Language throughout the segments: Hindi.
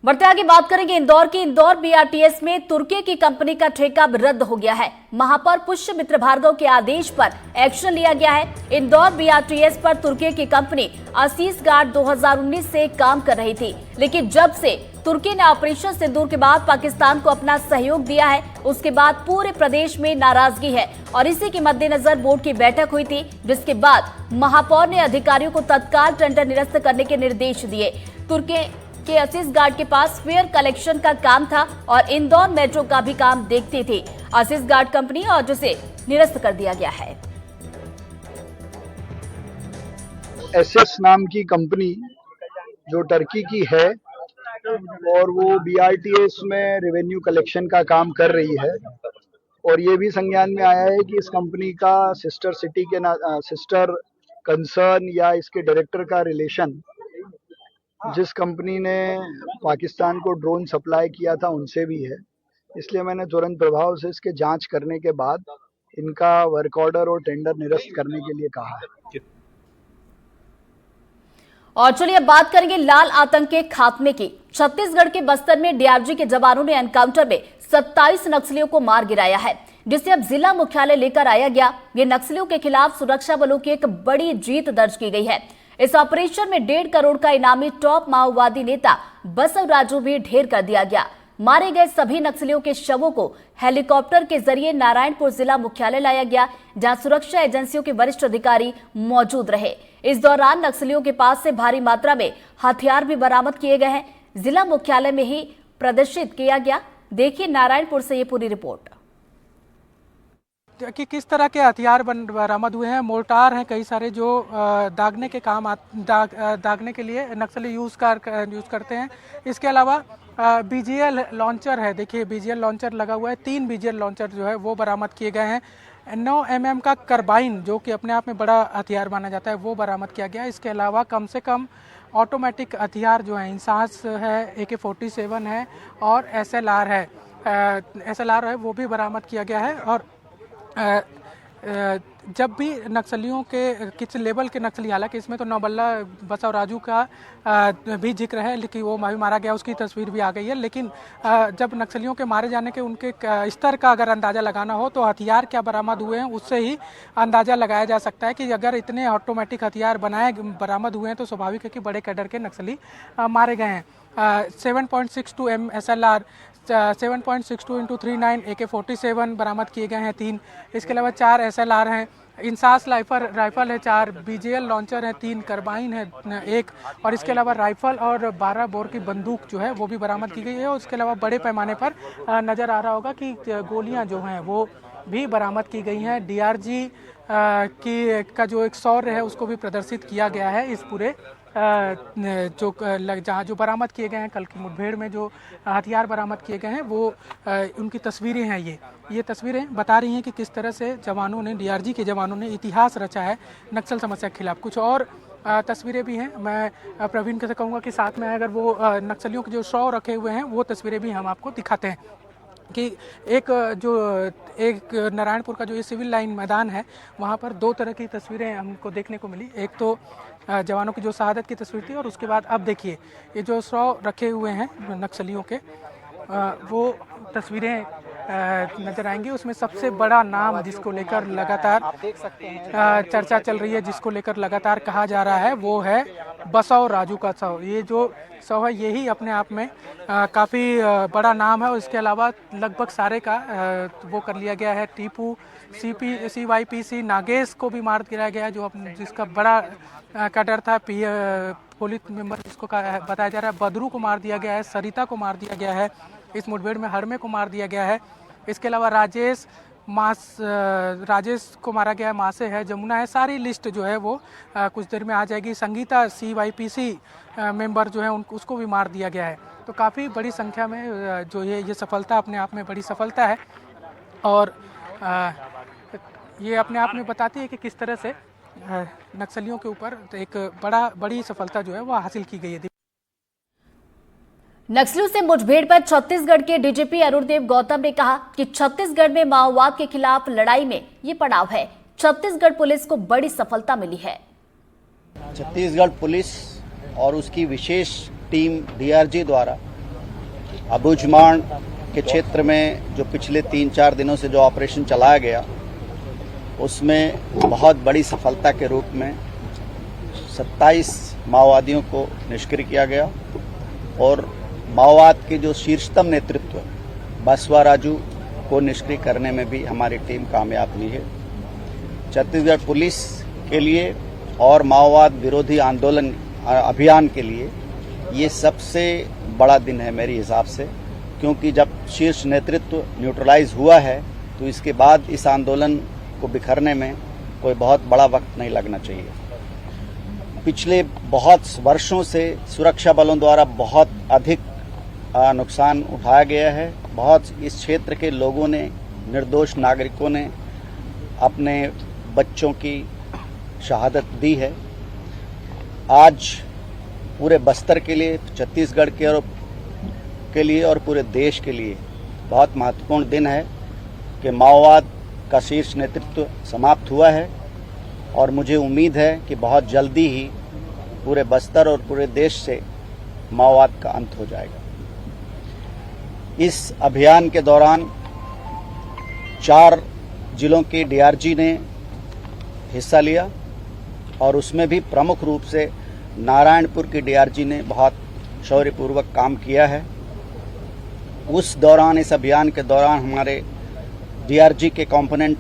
बढ़ते आगे बात करेंगे इंदौर की। इंदौर बीआरटीएस में तुर्की की कंपनी का ठेका अब रद्द हो गया है। महापौर पुष्यमित्र भार्गव के आदेश पर एक्शन लिया गया है। इंदौर बीआरटीएस पर तुर्की की कंपनी असीस गार्ड 2019 से काम कर रही थी, लेकिन जब से तुर्की ने ऑपरेशन सिंदूर के बाद पाकिस्तान को अपना सहयोग दिया है, उसके बाद पूरे प्रदेश में नाराजगी है और इसी के मद्देनजर बोर्ड की बैठक हुई थी, जिसके बाद महापौर ने अधिकारियों को तत्काल टेंडर निरस्त करने के निर्देश दिए। तुर्की के असीस गार्ड के पास फेयर कलेक्शन का काम था और इंदौर मेट्रो का भी काम देखती थी असीस गार्ड कंपनी, और जिसे निरस्त कर दिया गया है। एसएस नाम की कंपनी जो टर्की की है और वो बीआरटीएस में रेवेन्यू कलेक्शन का काम कर रही है, और ये भी संज्ञान में आया है कि इस कंपनी का सिस्टर सिटी के सिस्टर कंसर्न या इसके डायरेक्टर का रिलेशन जिस कंपनी ने पाकिस्तान को ड्रोन सप्लाई किया था उनसे भी है। इसलिए मैंने तुरंत प्रभाव से इसके जांच करने के बाद इनका वर्क ऑर्डर और टेंडर निरस्त करने के लिए कहा है। और चलिए अब बात करेंगे लाल आतंक के खात्मे की। छत्तीसगढ़ के बस्तर में डीआरजी के जवानों ने एनकाउंटर में 27 नक्सलियों को मार गिराया है, जिसे अब जिला मुख्यालय लेकर आया गया। ये नक्सलियों के खिलाफ सुरक्षा बलों की एक बड़ी जीत दर्ज की गई है। इस ऑपरेशन में 1.5 करोड़ का इनामी टॉप माओवादी नेता बसव राजू भी ढेर कर दिया गया। मारे गए सभी नक्सलियों के शवों को हेलीकॉप्टर के जरिए नारायणपुर जिला मुख्यालय लाया गया, जहां सुरक्षा एजेंसियों के वरिष्ठ अधिकारी मौजूद रहे। इस दौरान नक्सलियों के पास से भारी मात्रा में हथियार भी बरामद किए गए हैं। जिला मुख्यालय में ही प्रदर्शित किया गया। देखिए नारायणपुर से ये पूरी रिपोर्ट कि किस तरह के हथियार बरामद हुए हैं। मोर्टार हैं कई सारे जो दागने के काम दागने के लिए नक्सली यूज़ करते हैं। इसके अलावा बीजीएल लॉन्चर है, देखिए बीजीएल लॉन्चर लगा हुआ है। 3 बीजीएल लॉन्चर जो है वो बरामद किए गए हैं। 9 mm का कार्बाइन जो कि अपने आप में बड़ा हथियार माना जाता है वो बरामद किया गया। इसके अलावा कम से कम ऑटोमेटिक हथियार जो है इंसास है, AK-47 है और SLR है, SLR है वो भी बरामद किया गया है। और जब भी नक्सलियों के किस लेवल के नक्सली, हालांकि इसमें तो नौबल्ला बसव राजू का भी जिक्र है, लेकिन वो मारा गया, उसकी तस्वीर भी आ गई है। लेकिन जब नक्सलियों के मारे जाने के उनके स्तर का अगर अंदाज़ा लगाना हो तो हथियार क्या बरामद हुए हैं उससे ही अंदाज़ा लगाया जा सकता है कि अगर इतने ऑटोमेटिक हथियार बरामद हुए हैं तो स्वाभाविक है कि बड़े कैडर के नक्सली मारे गए हैं। 7.62 mm SLR, 7.62 × 39 AK-47 बरामद किए गए हैं 3। इसके अलावा 4 SLR हैं, इंसास राइफल है 4, बीजीएल लॉन्चर है 3, कार्बाइन है 1, और इसके अलावा राइफल और 12 बोर की बंदूक जो है वो भी बरामद की गई है। और उसके अलावा बड़े पैमाने पर नज़र आ रहा होगा कि गोलियां जो हैं वो भी बरामद की गई हैं। डीआरजी का जो एक शौर्य है उसको भी प्रदर्शित किया गया है। इस पूरे जहाँ जो बरामद किए गए हैं कल की मुठभेड़ में जो हथियार बरामद किए गए हैं वो उनकी तस्वीरें हैं। ये तस्वीरें बता रही हैं कि किस तरह से जवानों ने, डीआरजी के जवानों ने इतिहास रचा है नक्सल समस्या के खिलाफ। कुछ और तस्वीरें भी हैं, मैं प्रवीण से कहूँगा कि साथ में अगर वो नक्सलियों के जो शव रखे हुए हैं वो तस्वीरें भी हम आपको दिखाते हैं कि एक नारायणपुर का जो ये सिविल लाइन मैदान है वहाँ पर 2 तरह की तस्वीरें हमको देखने को मिली। एक तो जवानों की जो शहादत की तस्वीर थी, और उसके बाद अब देखिए ये जो 100 रखे हुए हैं नक्सलियों के वो तस्वीरें नजर आएंगी। उसमें सबसे बड़ा नाम जिसको लेकर लगातार आप देख सकते हैं चर्चा चल रही है, जिसको लेकर लगातार कहा जा रहा है वो है बसव राजू का शव। ये जो शव है यही अपने आप में काफ़ी बड़ा नाम है। और इसके अलावा लगभग सारे का वो कर लिया गया है। टीपू, CYPC नागेश को भी मार गिराया गया है, जिसका बड़ा कैडर था। पुलिस मेंबर जिसको बताया जा रहा है। बदरू को मार दिया गया है, सरिता को मार दिया गया है इस मुठभेड़ में, हरमे को मार दिया गया है। इसके अलावा राजेश को मारा गया है, मासे है, जमुना है। सारी लिस्ट जो है वो कुछ देर में आ जाएगी। संगीता CYPC मेंबर जो है उसको भी मार दिया गया है। तो काफ़ी बड़ी संख्या में जो ये सफलता अपने आप में बड़ी सफलता है, और ये अपने आप में बताती है कि किस तरह से नक्सलियों के ऊपर एक बड़ी सफलता जो है वो हासिल की गई है। नक्सलियों से मुठभेड़ पर छत्तीसगढ़ के डीजीपी अरुणदेव गौतम ने कहा कि छत्तीसगढ़ में माओवाद के खिलाफ लड़ाई में ये पड़ाव है। छत्तीसगढ़ पुलिस को बड़ी सफलता मिली है। छत्तीसगढ़ पुलिस और उसकी विशेष टीम डीआरजी द्वारा अबूझमाड़ के क्षेत्र में जो पिछले 3-4 दिनों से जो ऑपरेशन चलाया गया, उसमें बहुत बड़ी सफलता के रूप में 27 माओवादियों को निष्क्रिय किया गया और माओवाद के जो शीर्षतम नेतृत्व बसवा राजू को निष्क्रिय करने में भी हमारी टीम कामयाब हुई है। छत्तीसगढ़ पुलिस के लिए और माओवाद विरोधी आंदोलन अभियान के लिए ये सबसे बड़ा दिन है मेरे हिसाब से, क्योंकि जब शीर्ष नेतृत्व न्यूट्रलाइज हुआ है तो इसके बाद इस आंदोलन को बिखरने में कोई बहुत बड़ा वक्त नहीं लगना चाहिए। पिछले बहुत वर्षों से सुरक्षा बलों द्वारा बहुत अधिक नुकसान उठाया गया है। बहुत इस क्षेत्र के लोगों ने, निर्दोष नागरिकों ने अपने बच्चों की शहादत दी है। आज पूरे बस्तर के लिए, छत्तीसगढ़ के लिए और पूरे देश के लिए बहुत महत्वपूर्ण दिन है कि माओवाद का शीर्ष नेतृत्व समाप्त हुआ है और मुझे उम्मीद है कि बहुत जल्दी ही पूरे बस्तर और पूरे देश से माओवाद का अंत हो जाएगा। इस अभियान के दौरान 4 जिलों के डीआरजी ने हिस्सा लिया और उसमें भी प्रमुख रूप से नारायणपुर के डीआरजी ने बहुत शौर्यपूर्वक काम किया है। उस दौरान, इस अभियान के दौरान हमारे डीआरजी के कंपोनेंट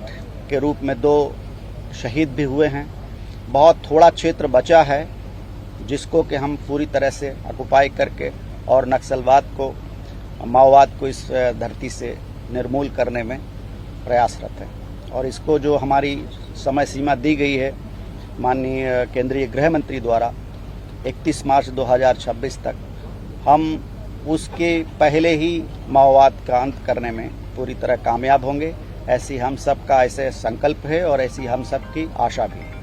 के रूप में 2 शहीद भी हुए हैं। बहुत थोड़ा क्षेत्र बचा है जिसको कि हम पूरी तरह से ऑक्युपाई करके और नक्सलवाद को, माओवाद को इस धरती से निर्मूल करने में प्रयासरत है। और इसको जो हमारी समय सीमा दी गई है माननीय केंद्रीय गृह मंत्री द्वारा 31 मार्च 2026 तक, हम उसके पहले ही माओवाद का अंत करने में पूरी तरह कामयाब होंगे। ऐसी हम सब का ऐसे संकल्प है और ऐसी हम सब की आशा भी है।